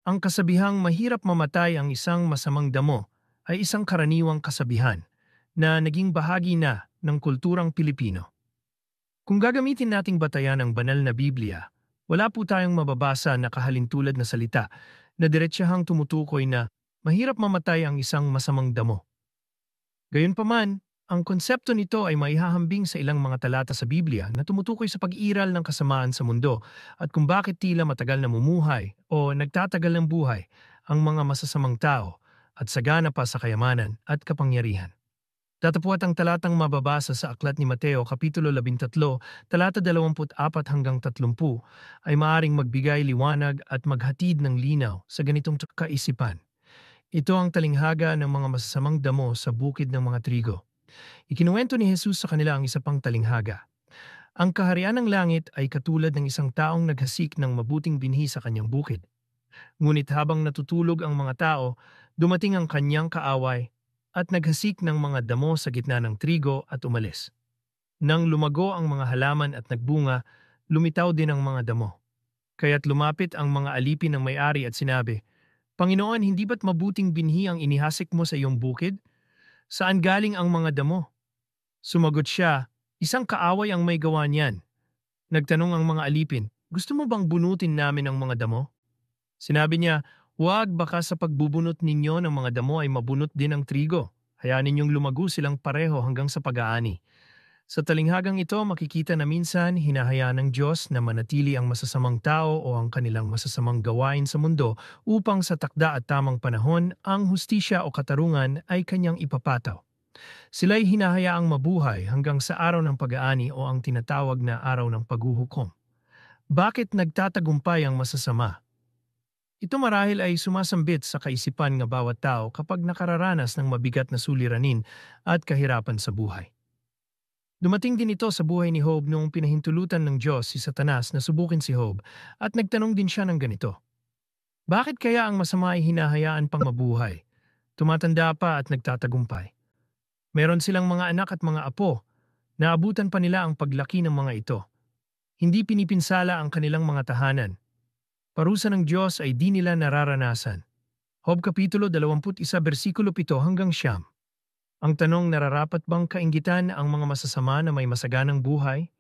Ang kasabihang mahirap mamatay ang isang masamang damo ay isang karaniwang kasabihan na naging bahagi na ng kulturang Pilipino. Kung gagamitin nating batayan ang banal na Biblia, wala po tayong mababasa na kahalintulad na salita na diretsahang tumutukoy na mahirap mamatay ang isang masamang damo. Gayunpaman, ang konsepto nito ay maihahambing sa ilang mga talata sa Biblia na tumutukoy sa pag-iral ng kasamaan sa mundo at kung bakit tila matagal na mumuhay o nagtatagal ng buhay ang mga masasamang tao at sagana pa sa kayamanan at kapangyarihan. Datapwat ang talatang mababasa sa Aklat ni Mateo Kapitulo 13, talata 24 hanggang 30 ay maaring magbigay liwanag at maghatid ng linaw sa ganitong kaisipan. Ito ang talinghaga ng mga masasamang damo sa bukid ng mga trigo. Ikinuwento ni Jesus sa kanila ang isa pang talinghaga. Ang kaharian ng langit ay katulad ng isang taong naghasik ng mabuting binhi sa kanyang bukid. Ngunit habang natutulog ang mga tao, dumating ang kanyang kaaway at naghasik ng mga damo sa gitna ng trigo at umalis. Nang lumago ang mga halaman at nagbunga, lumitaw din ang mga damo. Kaya't lumapit ang mga alipin ng may-ari at sinabi, "Panginoon, hindi ba't mabuting binhi ang inihasik mo sa iyong bukid? Saan galing ang mga damo?" Sumagot siya, "Isang kaaway ang may gawa niyan." Nagtanong ang mga alipin, "Gusto mo bang bunutin namin ang mga damo?" Sinabi niya, "Huwag, baka sa pagbubunot ninyo ng mga damo ay mabunot din ang trigo. Hayaan ninyong lumago silang pareho hanggang sa pag-aani." Sa talinghagang ito makikita na minsan hinahayaan ng Diyos na manatili ang masasamang tao o ang kanilang masasamang gawain sa mundo upang sa takda at tamang panahon ang hustisya o katarungan ay kanyang ipapataw. Sila'y hinahayaang mabuhay hanggang sa araw ng pag-aani o ang tinatawag na araw ng paghuhukom. Bakit nagtatagumpay ang masasama? Ito marahil ay sumasambit sa kaisipan ng bawat tao kapag nakararanas ng mabigat na suliranin at kahirapan sa buhay. Dumating din ito sa buhay ni Job noong pinahintulutan ng Diyos si Satanas na subukin si Job at nagtanong din siya ng ganito, "Bakit kaya ang masama ay hinahayaan pang mabuhay? Tumatanda pa at nagtatagumpay. Meron silang mga anak at mga apo, naabutan pa nila ang paglaki ng mga ito. Hindi pinipinsala ang kanilang mga tahanan. Parusa ng Diyos ay di nila nararanasan." Job Kapitulo 21, versikulo 7 hanggang 9. Ang tanong, nararapat bang kainggitan ang mga masasama na may masaganang buhay?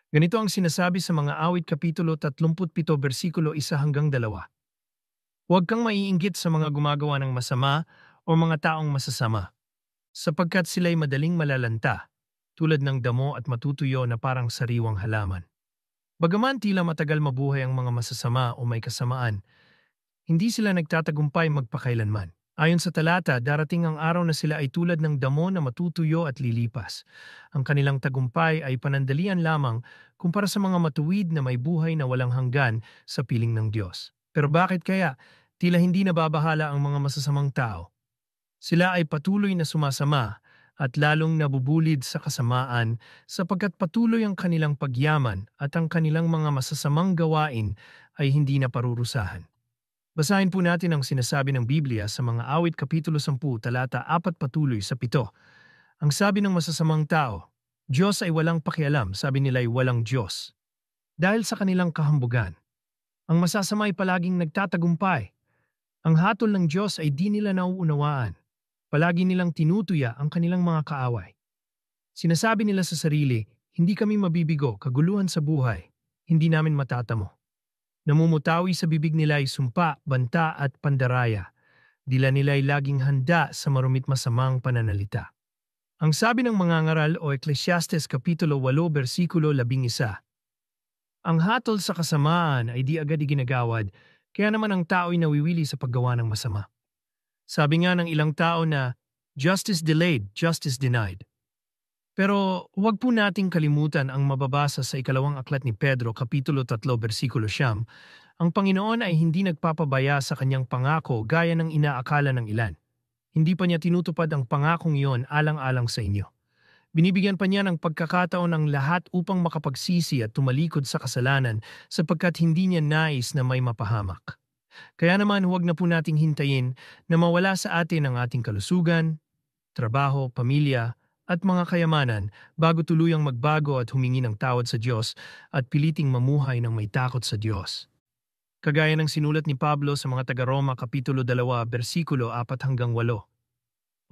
Ganito ang sinasabi sa mga awit Kapitulo 37, versikulo 1 hanggang 2. "Huwag kang maiinggit sa mga gumagawa ng masama o mga taong masasama, sapagkat sila'y madaling malalanta, tulad ng damo at matutuyo na parang sariwang halaman. Bagaman tila matagal mabuhay ang mga masasama o may kasamaan, hindi sila nagtatagumpay magpakailanman. Ayon sa talata, darating ang araw na sila ay tulad ng damo na matutuyo at lilipas. Ang kanilang tagumpay ay panandalian lamang kumpara sa mga matuwid na may buhay na walang hanggan sa piling ng Diyos. Pero bakit kaya tila hindi nababahala ang mga masasamang tao? Sila ay patuloy na sumasama at lalong nabubulid sa kasamaan sapagkat patuloy ang kanilang pagyaman at ang kanilang mga masasamang gawain ay hindi na parurusahan. Basahin po natin ang sinasabi ng Biblia sa mga awit Kapitulo 10, talata 4 patuloy sa 7. Ang sabi ng masasamang tao, "Diyos ay walang pakialam," sabi nila'y walang Diyos. Dahil sa kanilang kahambugan, ang masasama ay palaging nagtatagumpay. Ang hatol ng Diyos ay di nila nauunawaan. Palagi nilang tinutuya ang kanilang mga kaaway. Sinasabi nila sa sarili, "Hindi kami mabibigo, kaguluhan sa buhay. Hindi namin matatamo." Namumutawi sa bibig nila ay sumpa, banta at pandaraya. Dila nila ay laging handa sa marumit masamang pananalita. Ang sabi ng mangangaral o Ecclesiastes Kapitulo 8, versikulo 11. Ang hatol sa kasamaan ay di agad iginagawad, kaya naman ang tao ay nawiwili sa paggawa ng masama. Sabi nga ng ilang tao na, "Justice delayed, justice denied." Pero huwag po nating kalimutan ang mababasa sa ikalawang aklat ni Pedro, Kapitulo 3, versikulo 9. Ang Panginoon ay hindi nagpapabaya sa kanyang pangako gaya ng inaakala ng ilan. Hindi pa niya tinutupad ang pangakong iyon alang-alang sa inyo. Binibigyan pa niya ng pagkakataon ang lahat upang makapagsisi at tumalikod sa kasalanan sapagkat hindi niya nais na may mapahamak. Kaya naman huwag na po nating hintayin na mawala sa atin ang ating kalusugan, trabaho, pamilya, at mga kayamanan bago tuluyang magbago at humingi ng tawad sa Diyos at piliting mamuhay ng may takot sa Diyos. Kagaya ng sinulat ni Pablo sa mga taga-Roma Kapitulo 2, versikulo 4 hanggang 8.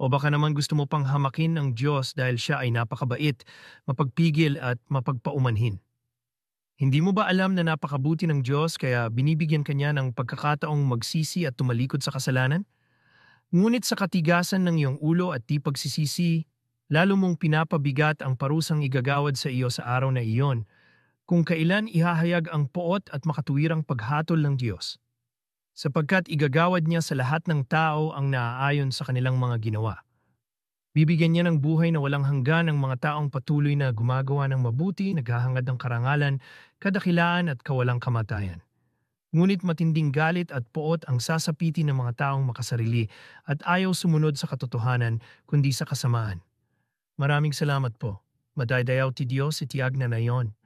O baka naman gusto mo pang hamakin ng Diyos dahil siya ay napakabait, mapagpigil at mapagpaumanhin. Hindi mo ba alam na napakabuti ng Diyos kaya binibigyan kanya ng pagkakataong magsisi at tumalikod sa kasalanan? Ngunit sa katigasan ng iyong ulo at di pagsisisi, lalo mong pinapabigat ang parusang igagawad sa iyo sa araw na iyon, kung kailan ihahayag ang poot at makatuwirang paghatol ng Diyos. Sapagkat igagawad niya sa lahat ng tao ang naaayon sa kanilang mga ginawa. Bibigyan niya ng buhay na walang hanggan ang mga taong patuloy na gumagawa ng mabuti, naghahangad ng karangalan, kadakilaan at kawalang kamatayan. Ngunit matinding galit at poot ang sasapitin ng mga taong makasarili at ayaw sumunod sa katotohanan kundi sa kasamaan. Maraming salamat po. Madaydayaw ti Diyos itiag na nayon.